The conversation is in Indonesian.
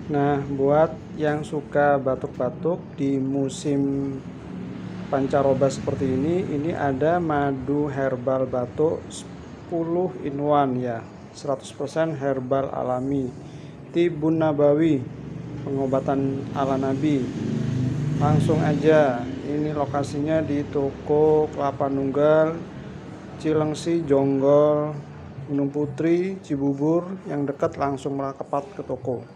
Nah, buat yang suka batuk-batuk di musim pancaroba seperti ini ada madu herbal batuk 10 in 1 ya, 100% herbal alami. Tibun Nabawi, pengobatan ala Nabi. Langsung aja, ini lokasinya di toko Kelapa Nunggal, Cilengsi, Jonggol, Gunung Putri, Cibubur, yang dekat langsung merapat ke toko.